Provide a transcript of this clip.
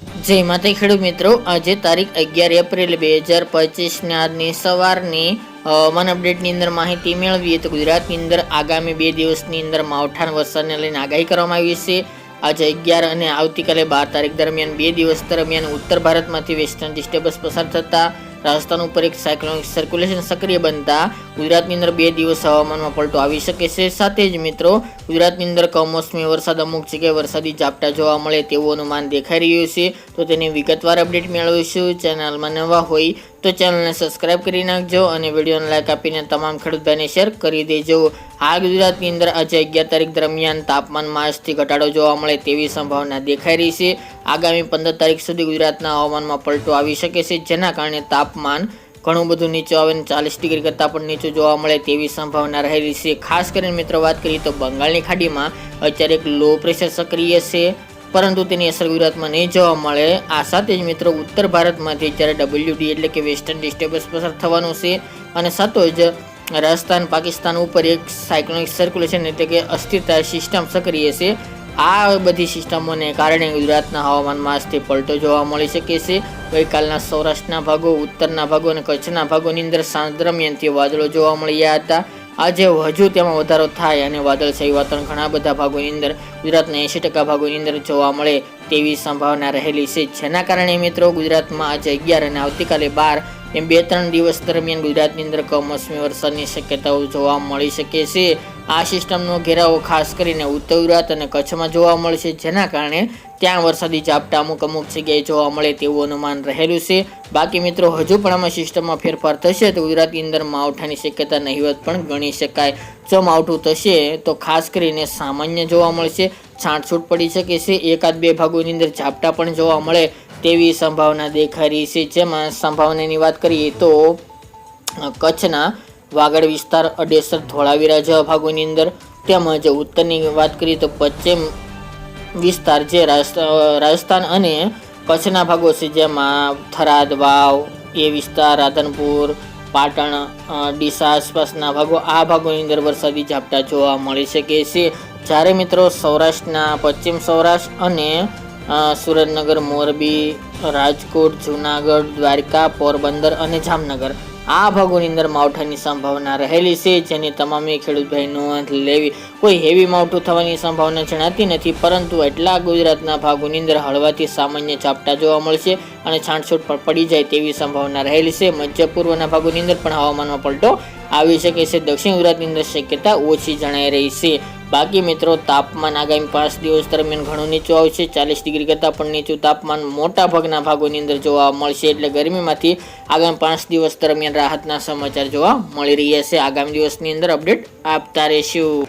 જય માતા ખેડૂત મિત્રો, આજે તારીખ 11 એપ્રિલ 2025 આજની સવારની હવામાન અપડેટની અંદર માહિતી મેળવીએ તો ગુજરાતની અંદર આગામી 2 દિવસની અંદર માવઠાના વરસાદને લઈને આગાહી કરવામાં આવી છે. આજે 11 અને આવતીકાલે 12 તારીખ દરમિયાન 2 દિવસ દરમિયાન ઉત્તર ભારતમાંથી વેસ્ટર્ન ડિસ્ટર્બન્સ પસાર થતા રાજસ્થાન ઉપર એક સાયક્લોનિક સર્ક્યુલેશન સક્રિય બનતા ગુજરાતની અંદર 2 દિવસ હવામાનમાં પલટો આવી શકે છે. સાથે જ મિત્રો ગુજરાતની અંદર કમોસમી વરસાદ અમુક જગ્યાએ વરસાદી ઝાપટા જોવા મળે તેવું અનુમાન દેખાઈ રહ્યું છે. તો તેની વિગતવાર અપડેટ મેળવીશું. ચેનલમાં નવા હોય તો ચેનલને સબસ્ક્રાઇબ કરી નાખજો અને વિડીયોને લાઈક આપીને તમામ ખેડૂત ભાઈને શેર કરી દેજો. હાલ ગુજરાતની અંદર આજે 11 તારીખ દરમિયાન તાપમાનમાં આજથી ઘટાડો જોવા મળે તેવી સંભાવના દેખાઈ રહી છે. આગામી 15 તારીખ સુધી ગુજરાતના હવામાનમાં પલટો આવી શકે છે, જેના કારણે તાપમાન ઘણું બધું નીચું આવે અને 40 ડિગ્રી કરતાં પણ નીચું જોવા મળે તેવી સંભાવના રહેલી છે. ખાસ કરીને મિત્રો વાત કરીએ તો બંગાળની ખાડીમાં અત્યારે એક લો પ્રેશર સક્રિય છે, પરંતુ તેની અસર ગુજરાતમાં નહીં જોવા મળે. આ સાથે જ મિત્રો ઉત્તર ભારતમાંથી અત્યારે WD એટલે કે વેસ્ટર્ન ડિસ્ટર્બન્સ પસાર થવાનું છે અને સાથે જ રાજસ્થાન પાકિસ્તાન ઉપર એક સાયક્લોનિક સર્ક્યુલેશન એટલે કે અસ્થિરતા સિસ્ટમ સક્રિય છે. આ બધી સિસ્ટમોને કારણે ગુજરાતના હવામાનમાં આજથી પલટો જોવા મળી શકે છે. ગઈકાલના સૌરાષ્ટ્રના ભાગો, ઉત્તરના ભાગો અને કચ્છના ભાગોની અંદર સાંજ દરમિયાનથી વાદળો જોવા મળ્યા હતા. આજે હજુ તેમાં વધારો થાય અને વાદળછાયું વાતાવરણ ઘણા બધા ભાગોની અંદર ગુજરાતના 80% ભાગોની અંદર જોવા મળે તેવી સંભાવના રહેલી છે, જેના કારણે મિત્રો ગુજરાતમાં આજે 11 અને આવતીકાલે 12 એમ 2-3 દિવસ દરમિયાન ગુજરાતની અંદર કમોસમી વરસાદની શક્યતાઓ જોવા મળી શકે છે. આ સિસ્ટમનો ઘેરાવો ખાસ કરીને ઉત્તર ગુજરાત અને કચ્છમાં જોવા મળશે, જેના કારણે ત્યાં વરસાદી ઝાપટા અમુક જગ્યાએ જોવા મળે તેવું અનુમાન રહેલું છે. બાકી મિત્રો હજુ પણ આમાં સિસ્ટમમાં ફેરફાર થશે તો ગુજરાતની અંદર માવઠાની શક્યતા નહિવત પણ ગણી શકાય. જો માવઠું થશે તો ખાસ કરીને સામાન્ય જોવા મળશે, છાંટછૂટ પડી શકે છે, 1-2 ભાગોની અંદર ઝાપટા પણ જોવા મળે તેવી સંભાવના દેખાઈ રહી છે. જેમાં સંભાવનાની વાત કરીએ તો કચ્છના વાગડ વિસ્તાર, અડેસર, ધોળાવીરા જેવા ભાગોની અંદર, તેમજ ઉત્તરની વાત કરીએ તો પશ્ચિમ વિસ્તાર જે રાજસ્થાન અને કચ્છના ભાગો છે, જેમાં થરાદ, વાવ એ વિસ્તાર, રાધનપુર, પાટણ, ડીસા આસપાસના ભાગો, આ ભાગોની અંદર વરસાદી ઝાપટા જોવા મળી શકે છે. જ્યારે મિત્રો સૌરાષ્ટ્રના પશ્ચિમ સૌરાષ્ટ્ર અને સુરેન્દ્રનગર, મોરબી, રાજકોટ, જુનાગઢ, દ્વારકા, પોરબંદર અને જામનગર આ ભાગોની અંદર માવઠાની સંભાવના રહેલી છે, જેની તમામે ખેડૂત ભાઈ નોંધ લેવી. કોઈ હેવી માવઠું થવાની સંભાવના જણાતી નથી, પરંતુ એટલા ગુજરાતના ભાગોની અંદર હળવાથી સામાન્ય ઝાપટા જોવા મળશે અને છાંટછૂટ પણ પડી જાય તેવી સંભાવના રહેલી છે. મધ્ય પૂર્વના ભાગોની અંદર પણ હવામાનમાં પલટો આવી શકે છે. દક્ષિણ ગુજરાતની અંદર શક્યતા ઓછી જણાઈ રહી છે. બાકી મિત્રો તાપમાન આગામી 5 દિવસ દરમિયાન ઘણું નીચું આવશે, 40 ડિગ્રી કરતાં પણ નીચું તાપમાન મોટા ભાગના ભાગોની અંદર જોવા મળશે. એટલે ગરમીમાંથી આગામી 5 દિવસ દરમિયાન રાહતના સમાચાર જોવા મળી રહ્યા છે. આગામી દિવસની અંદર અપડેટ આપતા રહેશું.